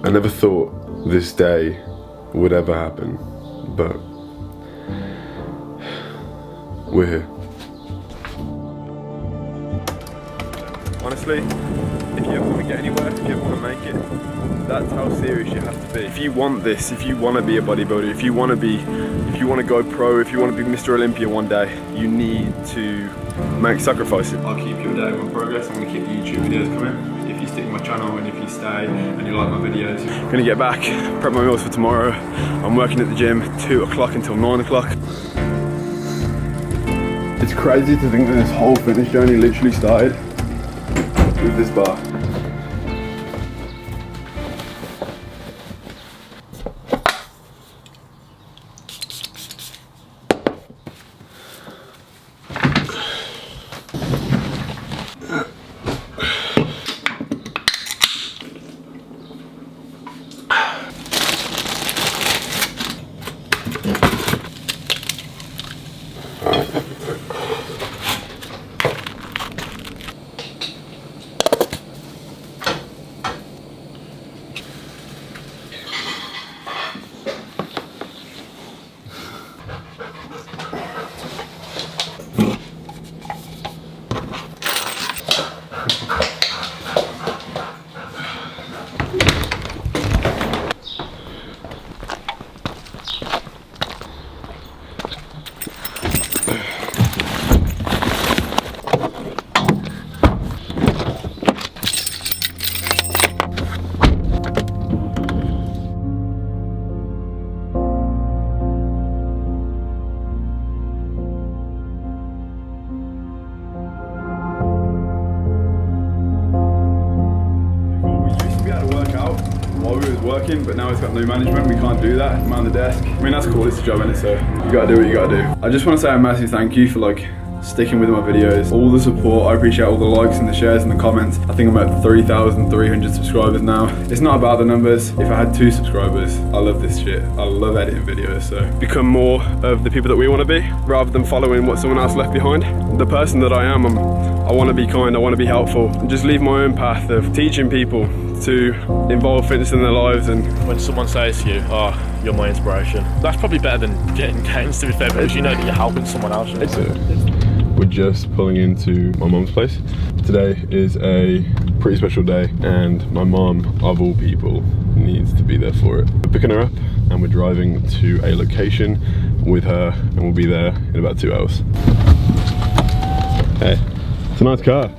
I never thought this day would ever happen, but we're here. Honestly, if you ever want to get anywhere, if you ever want to make it, that's how serious you have to be. If you want this, if you want to be a bodybuilder, if you want to go pro, if you want to be Mr. Olympia one day, you need to make sacrifices. I'll keep you updated on progress. I'm going to keep the YouTube videos coming. If you stick with my channel and if you stay and you like my videos. I'm going to get back, prep my meals for tomorrow. I'm working at the gym 2 o'clock until 9 o'clock. It's crazy to think that this whole fitness journey literally started with this bar. Working, but now it's got no management, we can't do that. I'm on the desk. I mean, that's cool, it's a job, innit? So you gotta do what you gotta do. I just want to say a massive thank you for like sticking with my videos, all the support. I appreciate all the likes and the shares and the comments. I think I'm at 3,300 subscribers now. It's not about the numbers. If I had 2 subscribers, I love this shit. I love editing videos, so become more of the people that we want to be rather than following what someone else left behind. The person that I am, I want to be kind, I want to be helpful, and just leave my own path of teaching people to involve fitness in their lives. And when someone says to you, oh, you're my inspiration, that's probably better than getting gains, to be fair, because you know that you're helping someone else. We're just pulling into my mom's place. Today is a pretty special day and my mom, of all people, needs to be there for it. We're picking her up and we're driving to a location with her and we'll be there in about 2 hours. Hey, it's a nice car.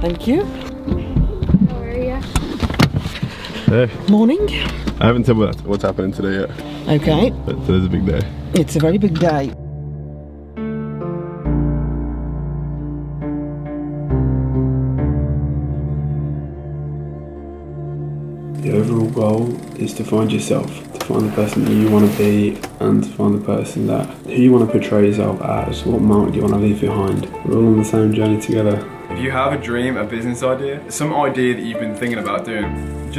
Thank you. How are you? Hey. Morning. I haven't said what's happening today yet. Okay. But today's a big day. It's a very big day. The overall goal is to find yourself, to find the person that you want to be, and to find the person that who you want to portray yourself as, what mark you want to leave behind. We're all on the same journey together. If you have a dream, a business idea, some idea that you've been thinking about doing,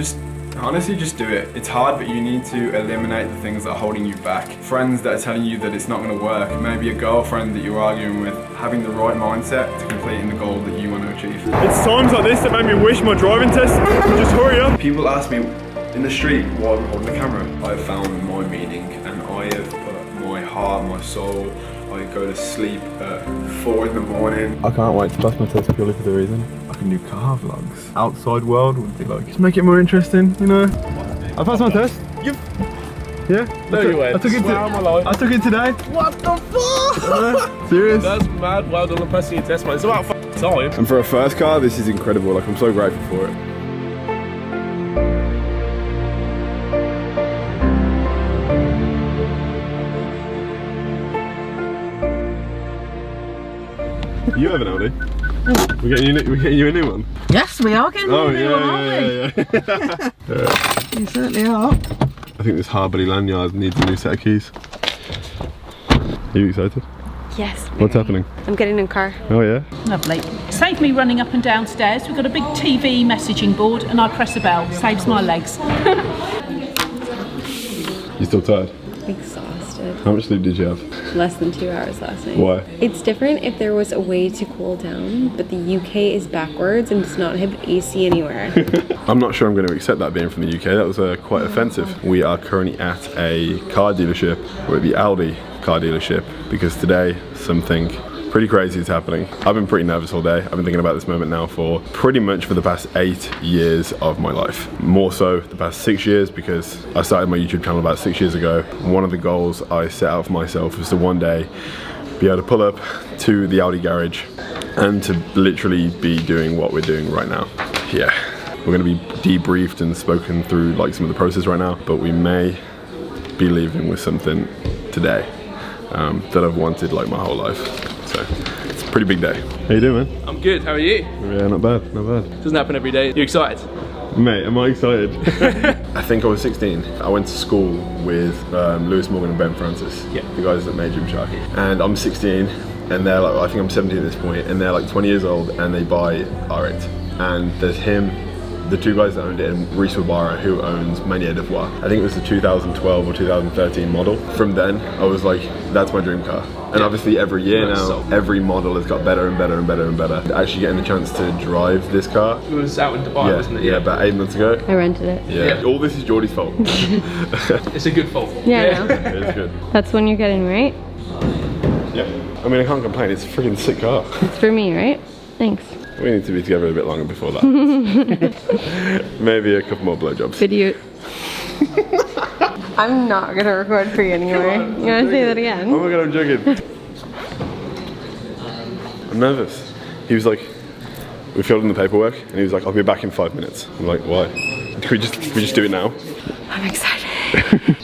honestly just do it. It's hard, but you need to eliminate the things that are holding you back. Friends that are telling you that it's not going to work, maybe a girlfriend that you're arguing with. Having the right mindset to completing the goal that you want to achieve. It's times like this that make me wish my driving test would just hurry up. People ask me in the street why I'm holding the camera. I have found my meaning and I have put my heart, my soul. I go to sleep at 4 in the morning. I can't wait to pass my test purely for the reason I can do car vlogs. Outside world would be like, just make it more interesting, you know? I passed my test. Yeah? No, you went. I took it today. What the fuck? Serious? That's mad. Well done on passing your test, man. It's about time. And for a first car, this is incredible. Like, I'm so grateful for it. You have an Audi? We're getting you a new one? Yes, we are getting a new one, aren't we? Yeah. You certainly are. I think this Harbury lanyard needs a new set of keys. Are you excited? Yes. What's happening? I'm getting in a car. Oh yeah? Lovely. Save me running up and downstairs. We've got a big TV messaging board and I press a bell. Saves my legs. You still tired? Exhausted. How much sleep did you have? Less than 2 hours last night. Why? It's different if there was a way to cool down, but the UK is backwards and does not have AC anywhere. I'm not sure I'm going to accept that being from the UK. That was quite offensive. We are currently at a car dealership. We're at the Audi car dealership because today something pretty crazy is happening. I've been pretty nervous all day. I've been thinking about this moment now for pretty much for the past 8 years of my life. More so the past 6 years because I started my YouTube channel about 6 years ago. One of the goals I set out for myself was to one day be able to pull up to the Audi garage and to literally be doing what we're doing right now. Yeah, we're gonna be debriefed and spoken through like some of the process right now, but we may be leaving with something today that I've wanted like my whole life. So it's a pretty big day. How you doing, man? I'm good, how are you? Yeah, not bad, not bad. Doesn't happen every day. You excited? Mate, am I excited? I think I was 16. I went to school with Lewis Morgan and Ben Francis, the guys that made Gymshark. And I'm 16, and they're like, I think I'm 17 at this point, and they're like 20 years old, and they buy R8. And there's him, the two guys that owned it, and Reese Wabara, who owns Manier Devoir. I think it was the 2012 or 2013 model. From then, I was like, that's my dream car. And obviously every year now, every model has got better and better and better and better. Actually getting the chance to drive this car. It was out in Dubai, wasn't it? Yeah, about 8 months ago. I rented it. Yeah. All this is Geordie's fault. It's a good fault. Yeah, I know. It is good. That's when you're getting right. Yeah. I mean, I can't complain. It's a freaking sick car. It's for me, right? Thanks. We need to be together a bit longer before that. Maybe a couple more blowjobs. Video. I'm not gonna record for you anymore. You wanna say that again? Oh my god, I'm joking. I'm nervous. He was like, we filled in the paperwork, and he was like, I'll be back in 5 minutes. I'm like, why? Can we just do it now? I'm excited.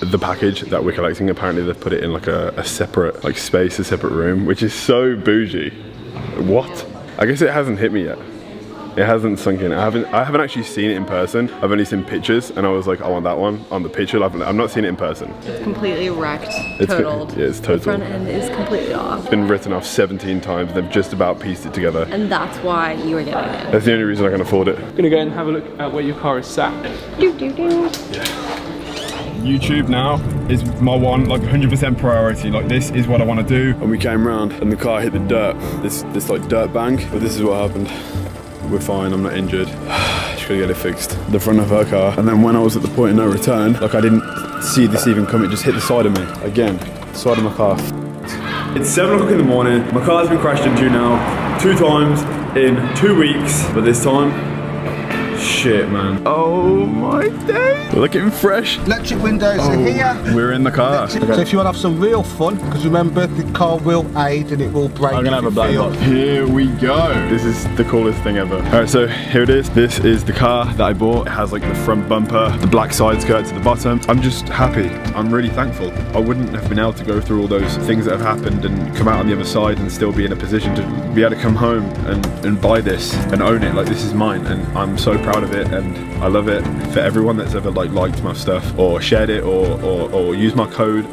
The package that we're collecting, apparently they've put it in like a separate like space, a separate room, which is so bougie. What? I guess it hasn't hit me yet. It hasn't sunk in. I haven't actually seen it in person. I've only seen pictures, and I was like, I want that one on the picture. I've not seen it in person. It's completely wrecked, It's totaled. Yeah, it's total. The front end is completely off. It's been written off 17 times. They've just about pieced it together. And that's why you were getting it. That's the only reason I can afford it. I'm gonna go and have a look at where your car is sat. YouTube now is my one, like 100% priority. Like this is what I want to do. And we came round and the car hit the dirt. This like dirt bank, but this is what happened. We're fine, I'm not injured. Just gotta get it fixed. The front of her car. And then when I was at the point of no return, like I didn't see this even come, it just hit the side of me. Again, side of my car. It's 7 o'clock in the morning. My car's been crashed into now 2 times in 2 weeks. But this time, shit, man. Oh my days. We're looking fresh. Electric windows are here. We're in the car. So if you want to have some real fun, because remember, the car will aid and it will brake. I'm gonna have a black box. Here we go. This is the coolest thing ever. All right, so here it is. This is the car that I bought. It has like the front bumper, the black side skirt to the bottom. I'm just happy. I'm really thankful. I wouldn't have been able to go through all those things that have happened and come out on the other side and still be in a position to be able to come home and buy this and own it. Like this is mine, and I'm so proud of it, and I love it. For everyone that's ever like liked my stuff or shared it or used my code,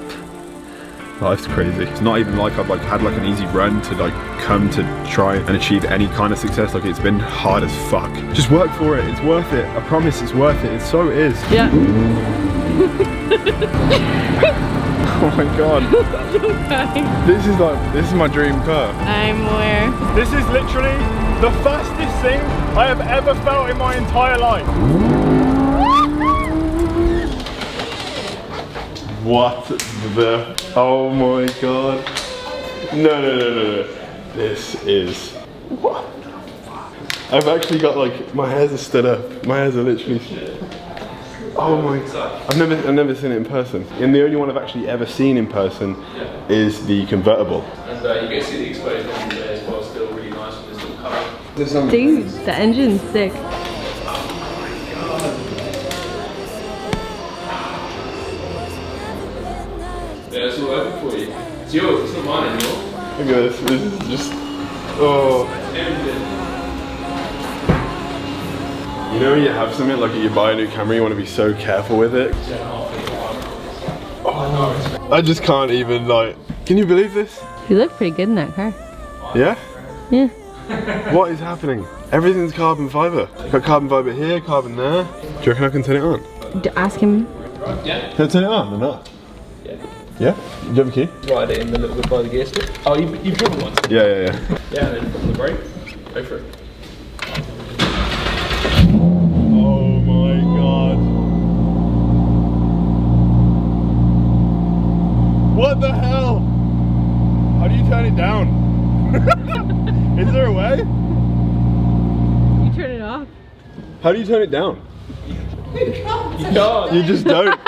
life's crazy. It's not even like I've like had like an easy run to like come to try and achieve any kind of success. Like it's been hard as fuck. Just work for it. It's worth it. I promise it's worth it. It so is. Yeah. Oh my god. This is my dream car. I'm aware. This is literally the fastest thing I have ever felt in my entire life. What the? Oh my god. No. This is. What the fuck? I've actually got like, my hairs are stood up. My hairs are literally. Oh my god. I've never seen it in person. And the only one I've actually ever seen in person is the convertible. And you can see the exposure on there as well, still really nice with this little colour. Dude, the engine's sick. Yeah, it's all open for you. It's yours, it's not mine anymore. Look at this. This is just. Oh. You know when you have something, like you buy a new camera, you want to be so careful with it. Oh, I just can't even like, can you believe this? You look pretty good in that car. Yeah? Yeah. What is happening? Everything's carbon fibre. Got carbon fibre here, carbon there. Do you reckon I can turn it on? Ask him. Yeah. Can I turn it on or not? Yeah. Yeah? Do you have a key? Ride it in a little bit by the gear stick. Oh, you've driven once? Yeah. Yeah, and then from the brake, go for it. Oh my god. What the hell? How do you turn it down? Is there a way? You turn it off. How do you turn it down? You can't. You just don't.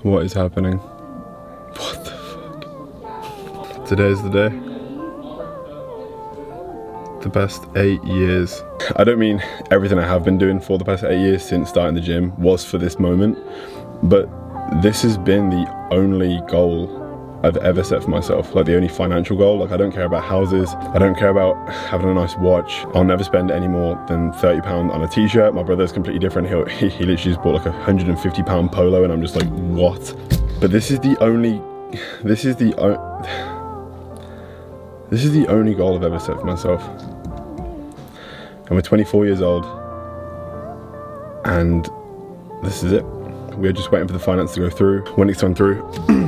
What is happening? What the fuck? Today's the day. The past 8 years. I don't mean everything I have been doing for the past 8 years since starting the gym was for this moment, but this has been the only goal I've ever set for myself, like the only financial goal. Like I don't care about houses, I don't care about having a nice watch. I'll never spend any more than £30 on a t-shirt. My brother's completely different. He literally just bought like a £150 polo and I'm just like, what? But this is the only goal I've ever set for myself. And we're 24 years old and this is it. We're just waiting for the finance to go through. When it's gone through,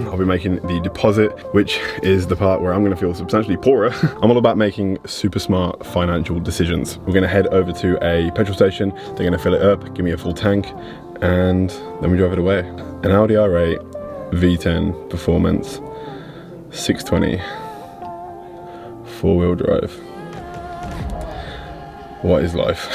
I'll be making the deposit, which is the part where I'm gonna feel substantially poorer. I'm all about making super smart financial decisions. We're gonna head over to a petrol station. They're gonna fill it up, give me a full tank, and then we drive it away. An Audi R8 V10 Performance 620 4-wheel drive. What is life?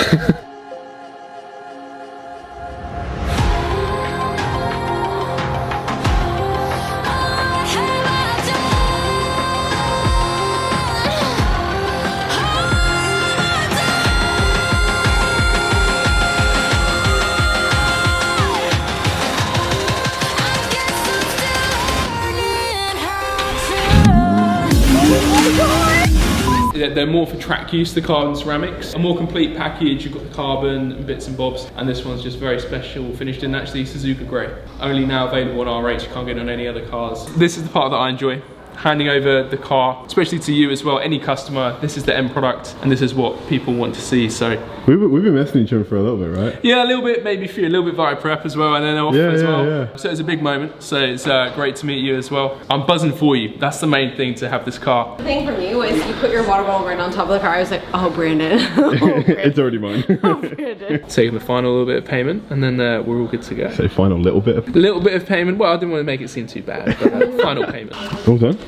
They're more for track use, the carbon ceramics. A more complete package, you've got the carbon and bits and bobs, and this one's just very special, finished in actually Suzuka grey. Only now available on R8, you can't get it on any other cars. This is the part that I enjoy. Handing over the car, especially to you as well, any customer, this is the end product, and this is what people want to see, so. We've been messing each other for a little bit, right? Yeah, a little bit, maybe for you, a little bit via prep as well, and then off as well. Yeah. So it's a big moment, so it's great to meet you as well. I'm buzzing for you, that's the main thing to have this car. The thing for me was you put your water bottle right on top of the car. I was like, oh, Brandon. Oh, Brandon. It's already mine. Oh, Brandon. Taking the final little bit of payment, and then we're all good to go. Say final little bit of... Little bit of payment, well, I didn't want to make it seem too bad, but final payment. All done?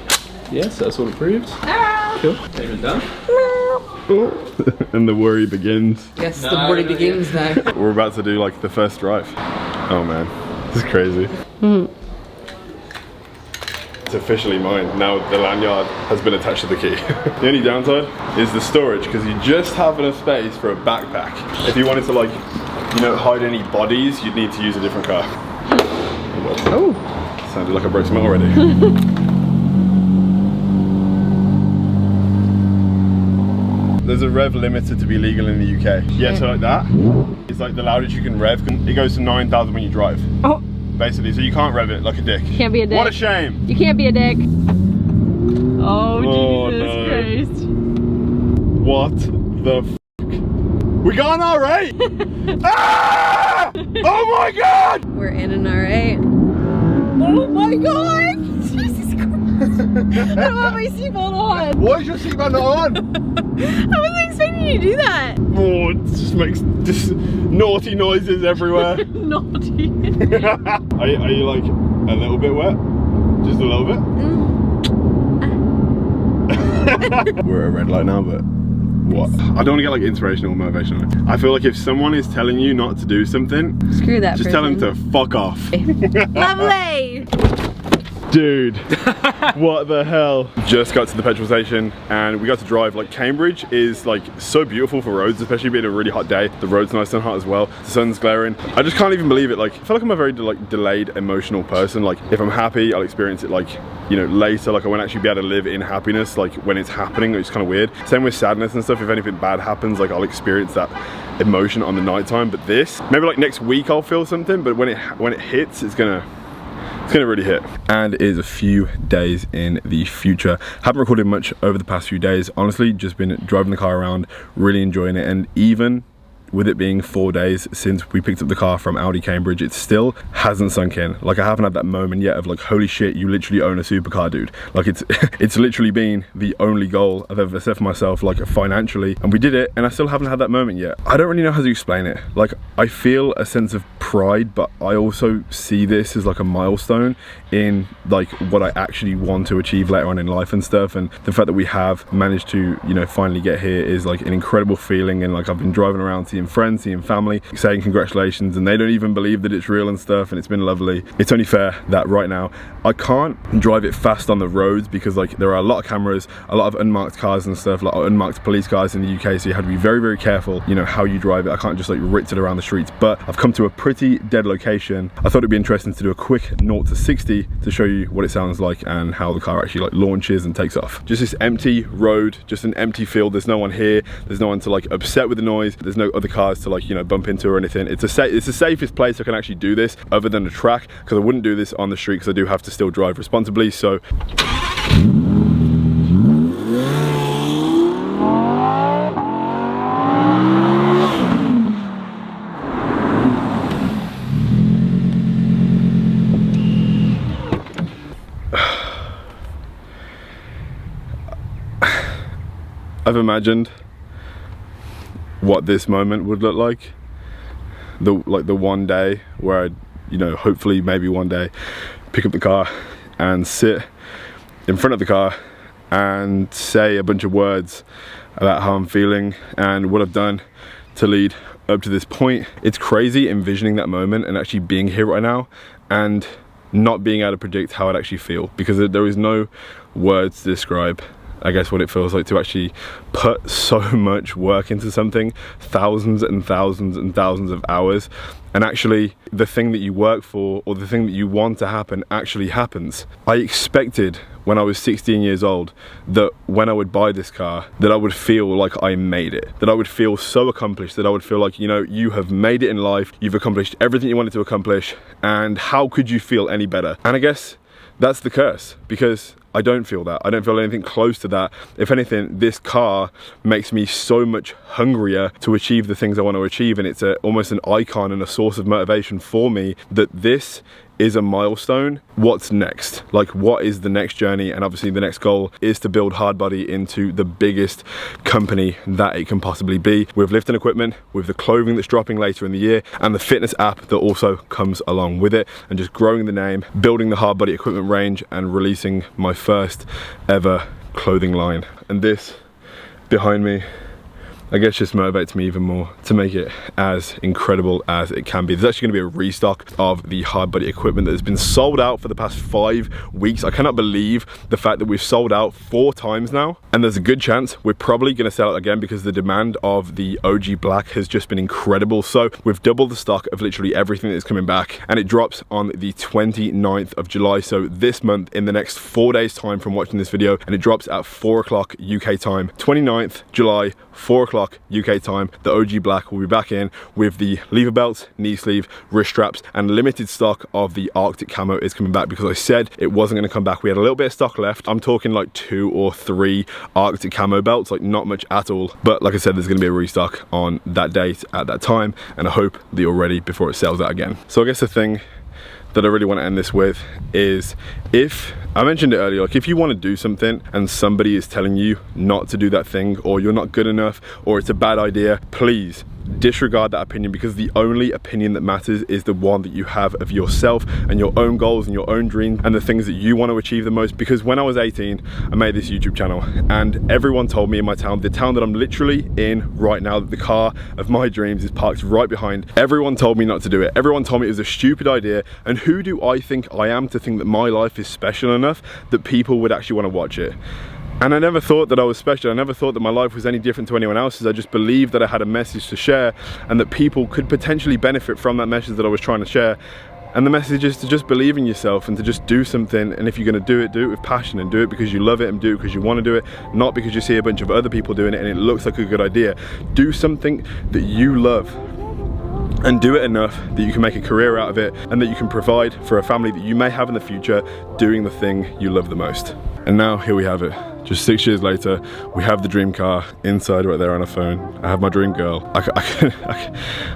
Yes, that's all approved. Cool. Payment done. And the worry begins. Yes, the worry begins now. We're about to do like the first drive. Oh man, this is crazy. It's officially mine. Now the lanyard has been attached to the key. The only downside is the storage, because you just have enough space for a backpack. If you wanted to like, you know, hide any bodies, you'd need to use a different car. Oh. Sounded like I broke something already. There's a rev limiter to be legal in the UK. Yeah, so like that. It's like the loudest you can rev. It goes to 9,000 when you drive. Oh. Basically, so you can't rev it like a dick. Can't be a dick. What a shame. You can't be a dick. Oh, Jesus Christ. What the f***? We got an R8! Ah! Oh my god! We're in an R8. Oh my god! Jesus Christ! I don't have my seatbelt on. Why is your seatbelt not on? I wasn't expecting you to do that. Oh, it just makes just naughty noises everywhere. Naughty. Are you like a little bit wet? Just a little bit? We're at a red light now, but what? I don't want to get like inspirational or motivational. I feel like if someone is telling you not to do something, screw that just person. tell them to fuck off. Lovely! Dude, what the hell? Just got to the petrol station and we got to drive. Like Cambridge is like so beautiful for roads, especially being a really hot day. The road's nice and hot as well. The sun's glaring. I just can't even believe it. Like I feel like I'm a very delayed emotional person. Like if I'm happy, I'll experience it like, you know, later. Like I won't actually be able to live in happiness like when it's happening. It's kind of weird. Same with sadness and stuff. If anything bad happens, like I'll experience that emotion on the nighttime. But this, maybe like next week I'll feel something, but when it hits, it's gonna really hit. And it is a few days in the future. Haven't recorded much over the past few days. Honestly, just been driving the car around, really enjoying it. And even with it being 4 days since we picked up the car from Audi Cambridge, it still hasn't sunk in. Like, I haven't had that moment yet of like, holy shit, you literally own a supercar, dude. Like, it's literally been the only goal I've ever set for myself, like financially, and we did it, and I still haven't had that moment yet. I don't really know how to explain it. Like, I feel a sense of pride, but I also see this as like a milestone in like what I actually want to achieve later on in life and stuff. And the fact that we have managed to, you know, finally get here is like an incredible feeling. And like, I've been driving around seeing friends, seeing family, saying congratulations, and they don't even believe that it's real and stuff, and it's been lovely. It's only fair that right now I can't drive it fast on the roads because like there are a lot of cameras, a lot of unmarked cars and stuff, like unmarked police cars in the UK, so you have to be very, very careful, you know, how you drive it. I can't just like ritz it around the streets, but I've come to a pretty dead location. I thought it'd be interesting to do a quick 0 to 60 to show you what it sounds like and how the car actually like launches and takes off. Just this empty road, just an empty field. There's no one here, there's no one to like upset with the noise, there's no other cars to like, you know, bump into or anything. It's the safest place I can actually do this other than a track, because I wouldn't do this on the street because I do have to still drive responsibly. So I've imagined what this moment would look like. The one day where I'd, you know, hopefully maybe one day pick up the car and sit in front of the car and say a bunch of words about how I'm feeling and what I've done to lead up to this point. It's crazy envisioning that moment and actually being here right now and not being able to predict how I'd actually feel, because there is no words to describe, I guess, what it feels like to actually put so much work into something, thousands and thousands and thousands of hours, and actually the thing that you work for or the thing that you want to happen actually happens. I expected when I was 16 years old that when I would buy this car that I would feel like I made it, that I would feel so accomplished, that I would feel like, you know, you have made it in life, you've accomplished everything you wanted to accomplish, and how could you feel any better? And I guess that's the curse, because I don't feel that. I don't feel anything close to that. If anything, this car makes me so much hungrier to achieve the things I want to achieve, and it's almost an icon and a source of motivation for me that this is a milestone. What's next? Like, what is the next journey? And obviously the next goal is to build Hardbody into the biggest company that it can possibly be, with lifting equipment, with the clothing that's dropping later in the year, and the fitness app that also comes along with it, and just growing the name, building the Hardbody equipment range, and releasing my first ever clothing line. And this behind me, I guess, just motivates me even more to make it as incredible as it can be. There's actually going to be a restock of the Hardbody equipment that has been sold out for the past 5 weeks. I cannot believe the fact that we've sold out 4 times now, and there's a good chance we're probably going to sell it again because the demand of the OG Black has just been incredible. So we've doubled the stock of literally everything that's coming back, and it drops on the 29th of July. So this month, in the next 4 days time from watching this video, and it drops at 4 o'clock UK time. 29th July, 4 o'clock UK time, the OG Black will be back in with the lever belts, knee sleeve, wrist straps, and limited stock of the Arctic camo is coming back, because I said it wasn't going to come back. We had a little bit of stock left. I'm talking like 2 or 3 Arctic camo belts, like not much at all. But like I said, there's going to be a restock on that date at that time, and I hope that you're ready before it sells out again. So I guess the thing that I really want to end this with is, if I mentioned it earlier, like if you want to do something and somebody is telling you not to do that thing, or you're not good enough, or it's a bad idea, please disregard that opinion, because the only opinion that matters is the one that you have of yourself and your own goals and your own dreams and the things that you want to achieve the most. Because when I was 18, I made this YouTube channel, and everyone told me in my town, the town that I'm literally in right now, that the car of my dreams is parked right behind, everyone told me not to do it. Everyone told me it was a stupid idea, and who do I think I am to think that my life is special enough that people would actually want to watch it? And I never thought that I was special. I never thought that my life was any different to anyone else's. I just believed that I had a message to share, and that people could potentially benefit from that message that I was trying to share. And the message is to just believe in yourself and to just do something. And if you're going to do it with passion, and do it because you love it, and do it because you want to do it, not because you see a bunch of other people doing it and it looks like a good idea. Do something that you love, and do it enough that you can make a career out of it, and that you can provide for a family that you may have in the future, doing the thing you love the most. And now here we have it. just 6 years later, we have the dream car inside right there on a phone. I have my dream girl.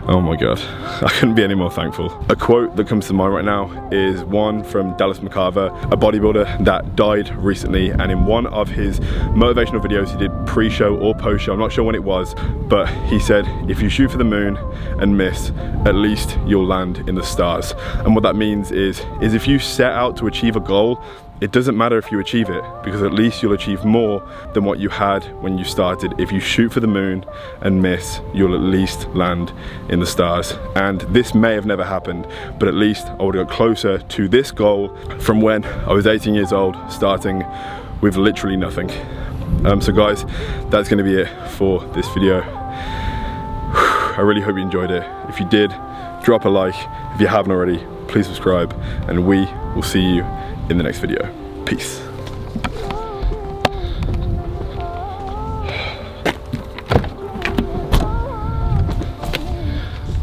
Oh my God, I couldn't be any more thankful. A quote that comes to mind right now is one from Dallas McCarver, a bodybuilder that died recently, and in one of his motivational videos he did pre-show or post-show, I'm not sure when it was, but he said, if you shoot for the moon and miss, at least you'll land in the stars. And what that means is if you set out to achieve a goal, it doesn't matter if you achieve it, because at least you'll achieve more than what you had when you started. If you shoot for the moon and miss, you'll at least land in the stars. And this may have never happened, but at least I would have got closer to this goal from when I was 18 years old, starting with literally nothing. So guys, that's gonna be it for this video. I really hope you enjoyed it. If you did, drop a like. If you haven't already, please subscribe, and we will see you in the next video. Peace.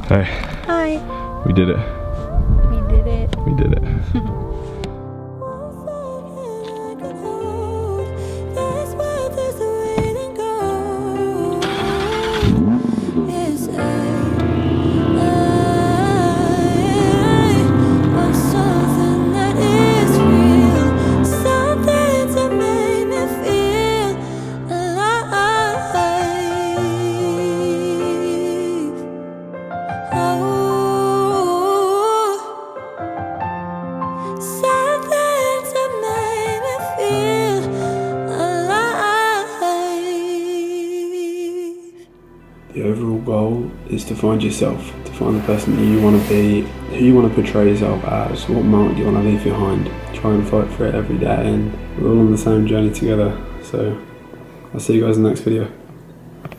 Hey. Hi. We did it. We did it. We did it. The overall goal is to find yourself, to find the person that you want to be, who you want to portray yourself as, what mark do you want to leave behind. Try and fight for it every day, and we're all on the same journey together. So I'll see you guys in the next video.